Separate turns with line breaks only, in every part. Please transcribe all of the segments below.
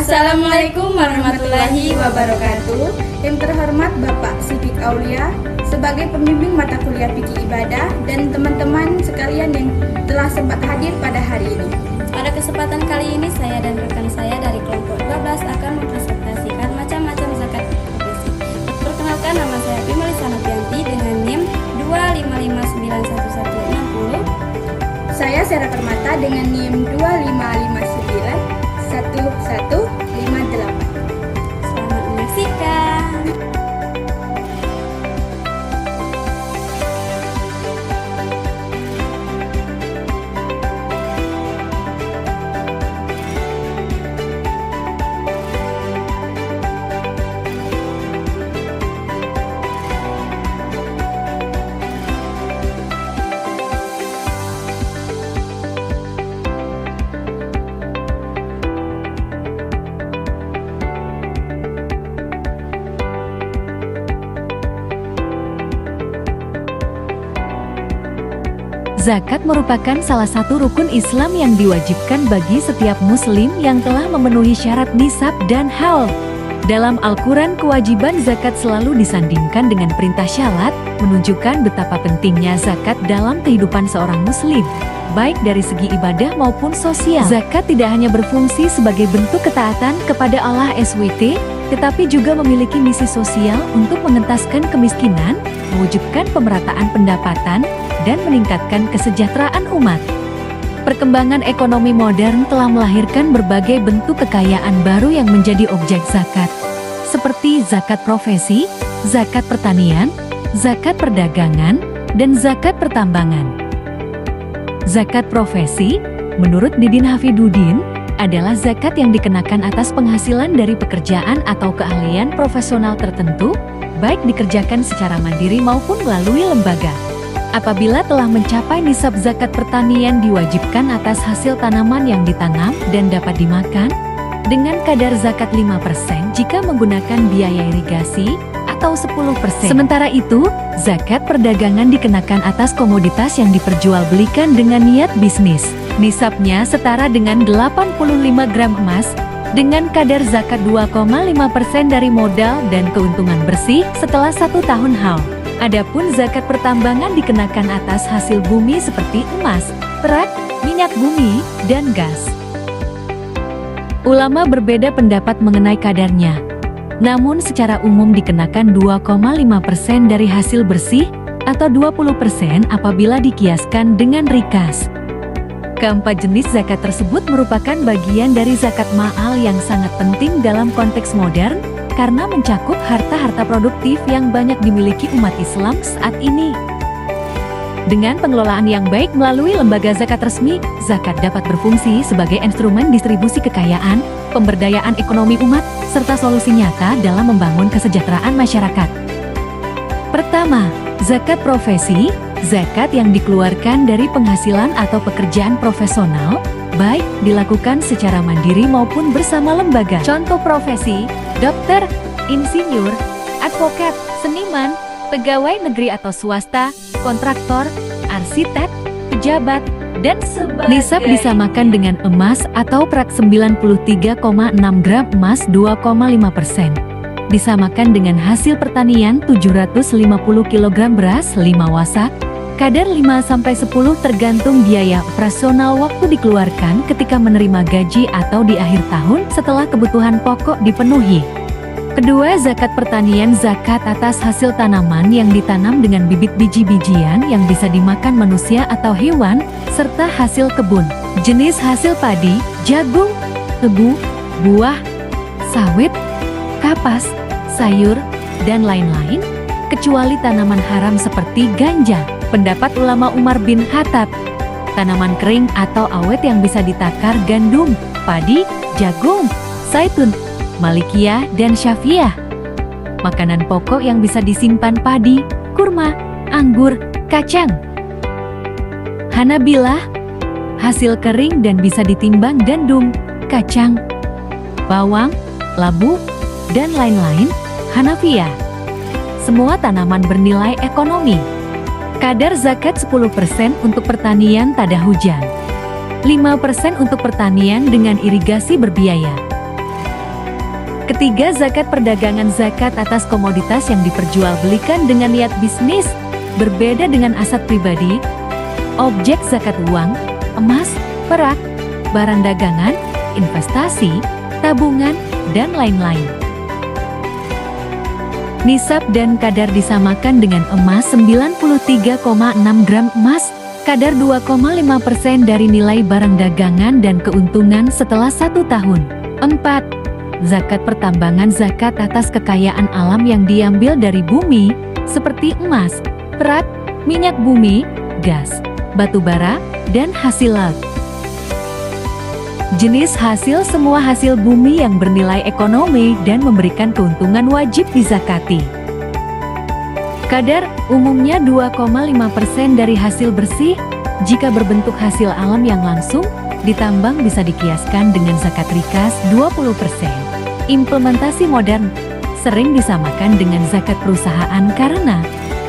Assalamualaikum warahmatullahi wabarakatuh. Yang terhormat Bapak Sifik Aulia sebagai pembimbing mata kuliah fikih ibadah dan teman-teman sekalian yang telah sempat hadir pada hari ini.
Pada kesempatan kali ini saya dan rekan saya dari kelompok 12 akan mempresentasikan macam-macam zakat profesi. Perkenalkan, nama saya Bima Lisa Novianti dengan NIM 255911160.
Saya Sarah Permata dengan NIM 255911158.
Selamat menyaksikan.
Zakat merupakan salah satu rukun Islam yang diwajibkan bagi setiap muslim yang telah memenuhi syarat nisab dan haul. Dalam Al-Quran, kewajiban zakat selalu disandingkan dengan perintah syarat, menunjukkan betapa pentingnya zakat dalam kehidupan seorang muslim, baik dari segi ibadah maupun sosial. Zakat tidak hanya berfungsi sebagai bentuk ketaatan kepada Allah SWT, tetapi juga memiliki misi sosial untuk mengentaskan kemiskinan, mewujudkan pemerataan pendapatan, dan meningkatkan kesejahteraan umat. Perkembangan ekonomi modern telah melahirkan berbagai bentuk kekayaan baru yang menjadi objek zakat, seperti zakat profesi, zakat pertanian, zakat perdagangan, dan zakat pertambangan. Zakat profesi, menurut Didin Hafidudin, adalah zakat yang dikenakan atas penghasilan dari pekerjaan atau keahlian profesional tertentu, baik dikerjakan secara mandiri maupun melalui lembaga. Apabila telah mencapai nisab, zakat pertanian diwajibkan atas hasil tanaman yang ditanam dan dapat dimakan, dengan kadar zakat 5% jika menggunakan biaya irigasi, atau 10%. Sementara itu, zakat perdagangan dikenakan atas komoditas yang diperjualbelikan dengan niat bisnis. Nisabnya setara dengan 85 gram emas, dengan kadar zakat 2,5% dari modal dan keuntungan bersih setelah 1 tahun haul. Adapun zakat pertambangan dikenakan atas hasil bumi seperti emas, perak, minyak bumi, dan gas. Ulama berbeda pendapat mengenai kadarnya. Namun secara umum dikenakan 2,5% dari hasil bersih atau 20% apabila dikiaskan dengan rikas. Keempat jenis zakat tersebut merupakan bagian dari zakat ma'al yang sangat penting dalam konteks modern, karena mencakup harta-harta produktif yang banyak dimiliki umat Islam saat ini. Dengan pengelolaan yang baik melalui lembaga zakat resmi, zakat dapat berfungsi sebagai instrumen distribusi kekayaan, pemberdayaan ekonomi umat, serta solusi nyata dalam membangun kesejahteraan masyarakat. Pertama, zakat profesi, zakat yang dikeluarkan dari penghasilan atau pekerjaan profesional, baik dilakukan secara mandiri maupun bersama lembaga. Contoh profesi: dokter, insinyur, advokat, seniman, pegawai negeri atau swasta, kontraktor, arsitek, pejabat, dan sebagainya. Nisab disamakan dengan emas atau perak 93,6 gram emas 2,5%. Disamakan dengan hasil pertanian 750 kg beras 5 wasak, kadar 5-10 tergantung biaya operasional waktu dikeluarkan ketika menerima gaji atau di akhir tahun setelah kebutuhan pokok dipenuhi. Kedua, zakat pertanian, zakat atas hasil tanaman yang ditanam dengan bibit biji-bijian yang bisa dimakan manusia atau hewan, serta hasil kebun. Jenis hasil padi, jagung, tebu, buah, sawit, kapas, sayur, dan lain-lain, kecuali tanaman haram seperti ganja. Pendapat ulama Umar bin Khattab, tanaman kering atau awet yang bisa ditakar gandum, padi, jagung, zaitun, Malikiyah, dan Syafi'iyah. Makanan pokok yang bisa disimpan padi, kurma, anggur, kacang. Hanabilah, hasil kering dan bisa ditimbang gandum, kacang, bawang, labu, dan lain-lain. Hanafiyah, semua tanaman bernilai ekonomi. Kadar zakat 10% untuk pertanian tada hujan, 5% untuk pertanian dengan irigasi berbiaya, Ketiga, zakat perdagangan, zakat atas komoditas yang diperjualbelikan dengan niat bisnis, berbeda dengan aset pribadi. Objek zakat uang, emas, perak, barang dagangan, investasi, tabungan, dan lain-lain. Nisab dan kadar disamakan dengan emas 93,6 gram emas, kadar 2,5% dari nilai barang dagangan dan keuntungan setelah 1 tahun. 4. Zakat pertambangan, zakat atas kekayaan alam yang diambil dari bumi, seperti emas, perak, minyak bumi, gas, batu bara, dan hasil laut. Jenis hasil: semua hasil bumi yang bernilai ekonomi dan memberikan keuntungan wajib dizakati. Kadar umumnya 2,5% dari hasil bersih. Jika berbentuk hasil alam yang langsung ditambang bisa dikiaskan dengan zakat rikas 20%. Implementasi modern sering disamakan dengan zakat perusahaan karena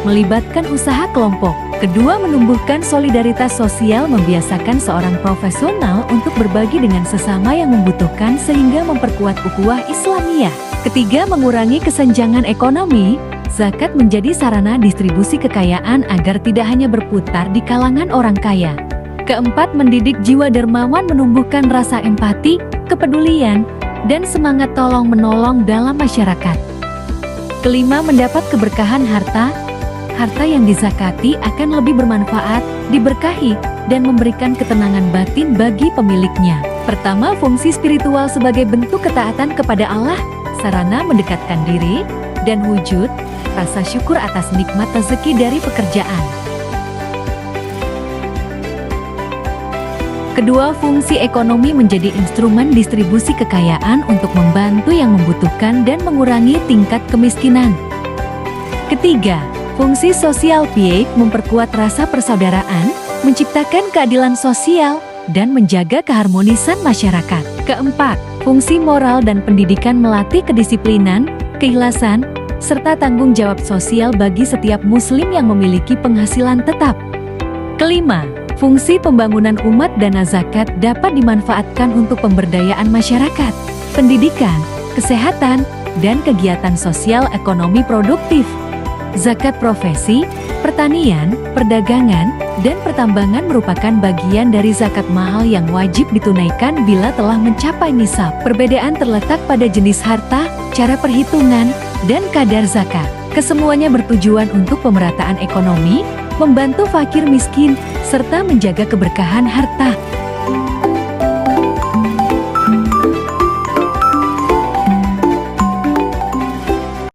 melibatkan usaha kelompok. Kedua, menumbuhkan solidaritas sosial, membiasakan seorang profesional untuk berbagi dengan sesama yang membutuhkan sehingga memperkuat ukhuwah Islamiyah. Ketiga, mengurangi kesenjangan ekonomi. Zakat menjadi sarana distribusi kekayaan agar tidak hanya berputar di kalangan orang kaya. Keempat, mendidik jiwa dermawan, menumbuhkan rasa empati, kepedulian, dan semangat tolong-menolong dalam masyarakat. Kelima, mendapat keberkahan harta. Harta yang dizakati akan lebih bermanfaat, diberkahi, dan memberikan ketenangan batin bagi pemiliknya. Pertama, fungsi spiritual sebagai bentuk ketaatan kepada Allah, sarana mendekatkan diri, dan wujud rasa syukur atas nikmat rezeki dari pekerjaan. Kedua, fungsi ekonomi menjadi instrumen distribusi kekayaan untuk membantu yang membutuhkan dan mengurangi tingkat kemiskinan. Ketiga, fungsi sosial PA memperkuat rasa persaudaraan, menciptakan keadilan sosial, dan menjaga keharmonisan masyarakat. Keempat, fungsi moral dan pendidikan melatih kedisiplinan, keikhlasan, serta tanggung jawab sosial bagi setiap muslim yang memiliki penghasilan tetap. Kelima, fungsi pembangunan umat. Dana zakat dapat dimanfaatkan untuk pemberdayaan masyarakat, pendidikan, kesehatan, dan kegiatan sosial ekonomi produktif. Zakat profesi, pertanian, perdagangan, dan pertambangan merupakan bagian dari zakat mahal yang wajib ditunaikan bila telah mencapai nisab. Perbedaan terletak pada jenis harta, cara perhitungan, dan kadar zakat. Kesemuanya bertujuan untuk pemerataan ekonomi, membantu fakir miskin, serta menjaga keberkahan harta.